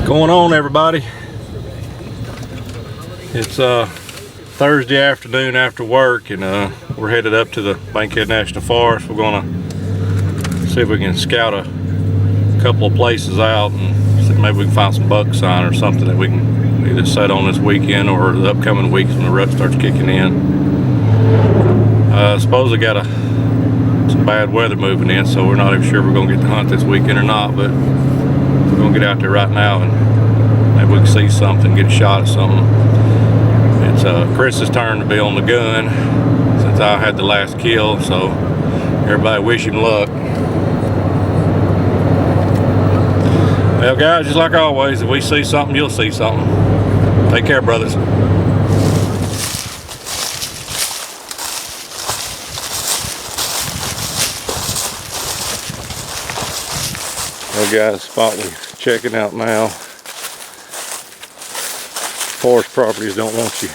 Going on, everybody? It's Thursday afternoon after work, and we're headed up to the Bankhead National Forest. We're gonna see if we can scout a couple of places out and see if maybe we can find some buck sign or something that we can either set on this weekend or the upcoming weeks when the rut starts kicking in. I suppose we got some bad weather moving in, so we're not even sure we're gonna get to hunt this weekend or not, but we're gonna get out there right now and maybe we can see something, get a shot at something. It's Chris's turn to be on the gun since I had the last kill, so everybody wish him luck. Well guys, just like always, if we see something, you'll see something. Take care, brothers. Well guys, spot we're checking out now. Forest properties don't want you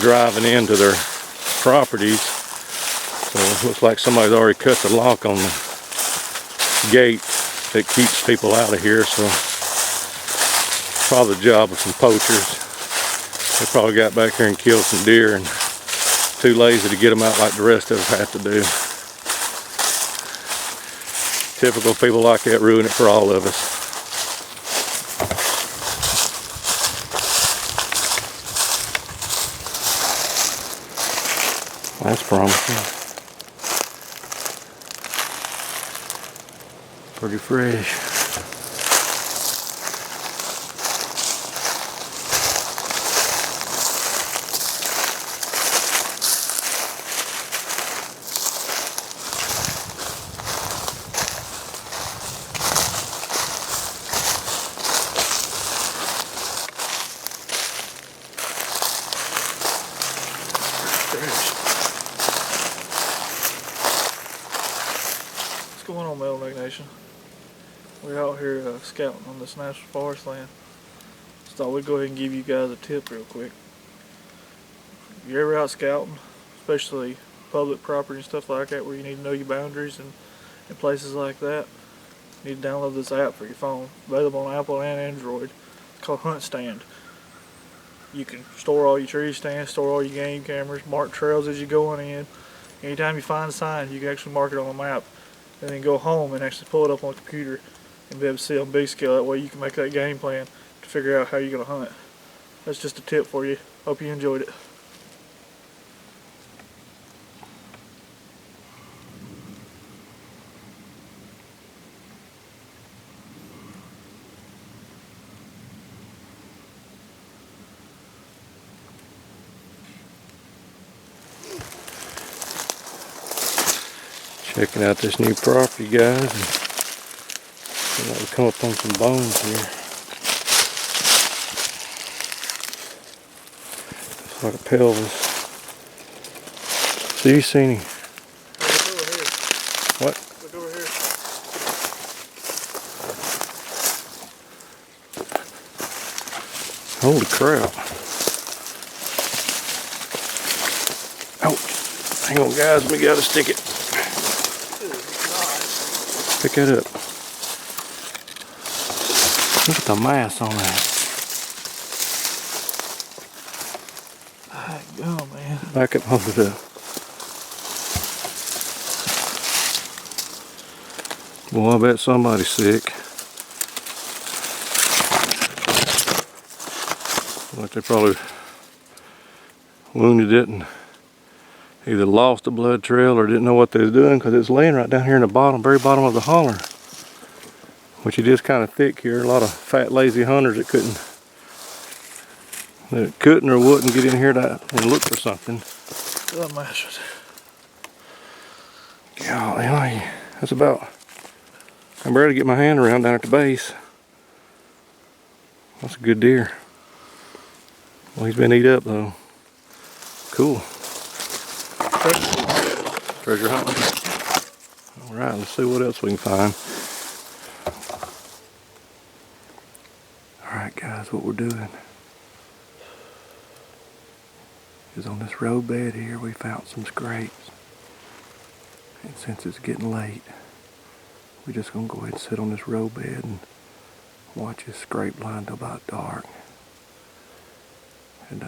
driving into their properties, so it looks like somebody's already cut the lock on the gate that keeps people out of here. So probably the job of some poachers. They probably got back here and killed some deer and too lazy to get them out like the rest of us have to do. Typical people like that ruin it for all of us. That's promising. Pretty fresh. What's going on, Mailbag Nation? We're out here scouting on this national forest land. Just thought we'd go ahead and give you guys a tip real quick. If you're ever out scouting, especially public property and stuff like that where you need to know your boundaries and places like that, you need to download this app for your phone. Available on Apple and Android. It's called Hunt Stand. You can store all your tree stands, store all your game cameras, mark trails as you're going in. Anytime you find a sign, you can actually mark it on the map and then go home and actually pull it up on the computer and be able to see on big scale. That way you can make that game plan to figure out how you're going to hunt. That's just a tip for you. Hope you enjoyed it. Checking out this new property, guys. And we come up on some bones here. It's like a pelvis. So you seen him? Look over here. What? Look over here. Holy crap. Oh, hang on guys, we gotta stick it. Pick that up. Look at the mass on that. Oh man. Back up, hold it up. Boy, I bet somebody's sick. Like they probably wounded it and either lost the blood trail or didn't know what they was doing, because it's laying right down here in the bottom, very bottom of the holler. Which it is kind of thick here. A lot of fat, lazy hunters that couldn't or wouldn't get in here and look for something. That mash right there. Golly, that's about, I can barely get my hand around down at the base. That's a good deer. Well, he's been eat up though. Cool. Treasure hunting. Alright, let's see what else we can find. Alright guys, what we're doing is on this road bed here we found some scrapes. And since it's getting late, we're just gonna go ahead and sit on this road bed and watch his scrape line till about dark. And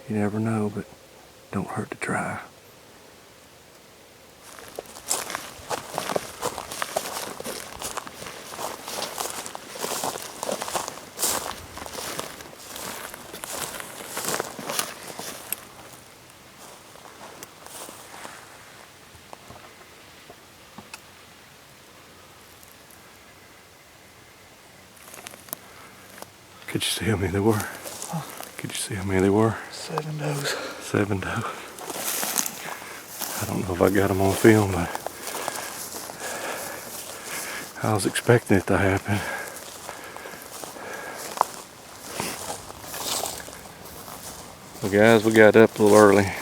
you never know, but don't hurt to try. Could you see how many there were? Could you see how many there were? 7 does. 7 does. I don't know if I got them on film, but I was expecting it to happen. Well guys, we got up a little early.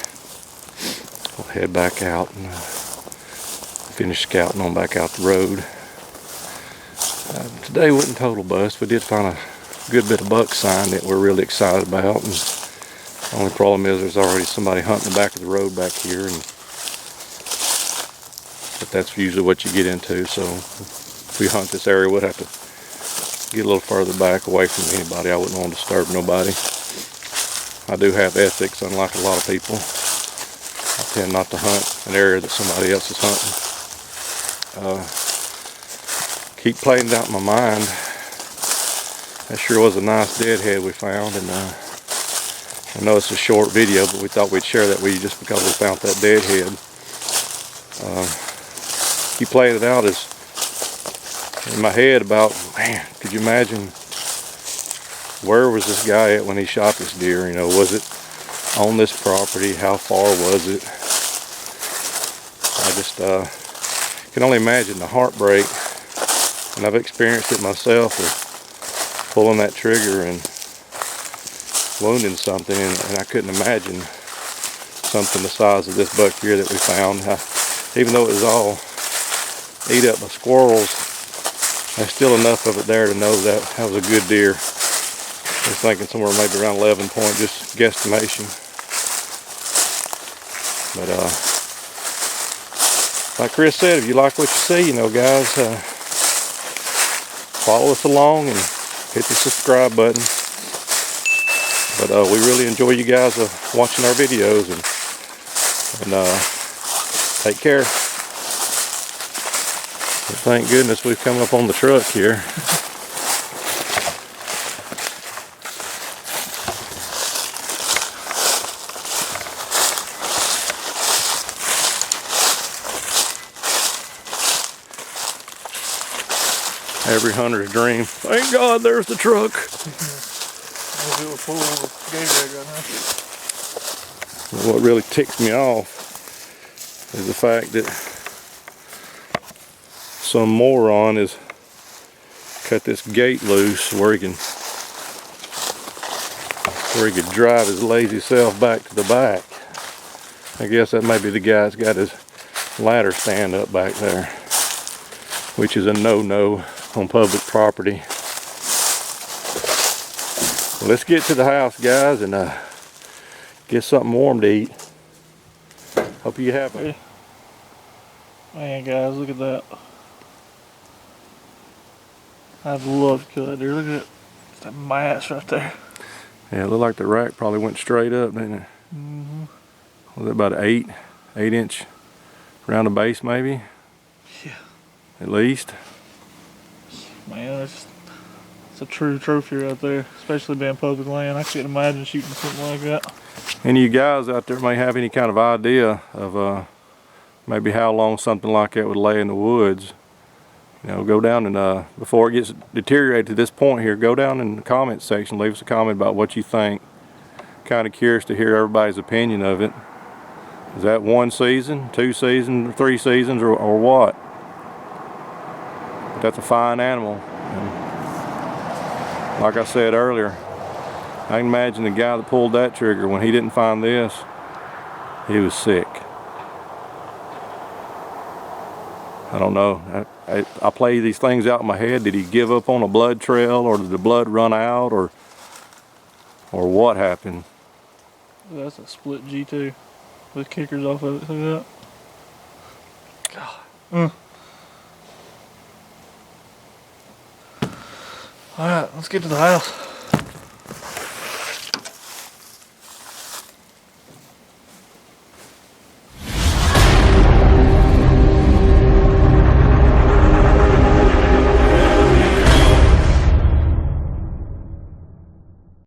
We'll head back out and finish scouting on back out the road. Today wasn't total bust. We did find a good bit of buck sign that we're really excited about. And the only problem is there's already somebody hunting the back of the road back here, but that's usually what you get into. So if we hunt this area, we'd have to get a little further back away from anybody. I wouldn't want to disturb nobody. I do have ethics, unlike a lot of people. I tend not to hunt an area that somebody else is hunting. Keep playing it out in my mind. That sure was a nice deadhead we found, and I know it's a short video, but we thought we'd share that with you just because we found that deadhead. Keep playing it out as in my head about, man, could you imagine where was this guy at when he shot this deer? You know, was it on this property? How far was it? I just can only imagine the heartbreak, and I've experienced it myself with pulling that trigger and wounding something, and I couldn't imagine something the size of this buck here that we found. Even though it was all ate up by squirrels, there's still enough of it there to know that that was a good deer. I was thinking somewhere maybe around 11 point, just guesstimation. But like Chris said, if you like what you see, you know, guys, follow us along and hit the subscribe button. But we really enjoy you guys watching our videos, and take care. But thank goodness we've come up on the truck here. Every hunter's dream. Thank God there's the truck. Maybe we're full of game right now. What really ticks me off is the fact that some moron has cut this gate loose where he could drive his lazy self back to the back. I guess that may be the guy that's got his ladder stand up back there, which is a no-no on public property. Well, let's get to the house, guys, and get something warm to eat. Hope you have it. Man, guys, look at that. I'd love to kill that deer. Look at it. It's that mass right there. Yeah, it looked like the rack probably went straight up, didn't it? Mm-hmm. Was it about an 8 inch around the base, maybe? Yeah. At least. Man, it's a true trophy right there, especially being public land. I couldn't imagine shooting something like that. Any of you guys out there may have any kind of idea of maybe how long something like that would lay in the woods. You know, go down and before it gets deteriorated to this point here, go down in the comments section, leave us a comment about what you think. Kind of curious to hear everybody's opinion of it. Is that 1 season, 2 seasons, 3 seasons, or what? But that's a fine animal. And like I said earlier, I can imagine the guy that pulled that trigger when he didn't find this, he was sick. I don't know. I play these things out in my head. Did he give up on a blood trail, or did the blood run out, or what happened? That's a split G2 with kickers off of it. Look at that. God. Alright, let's get to the house.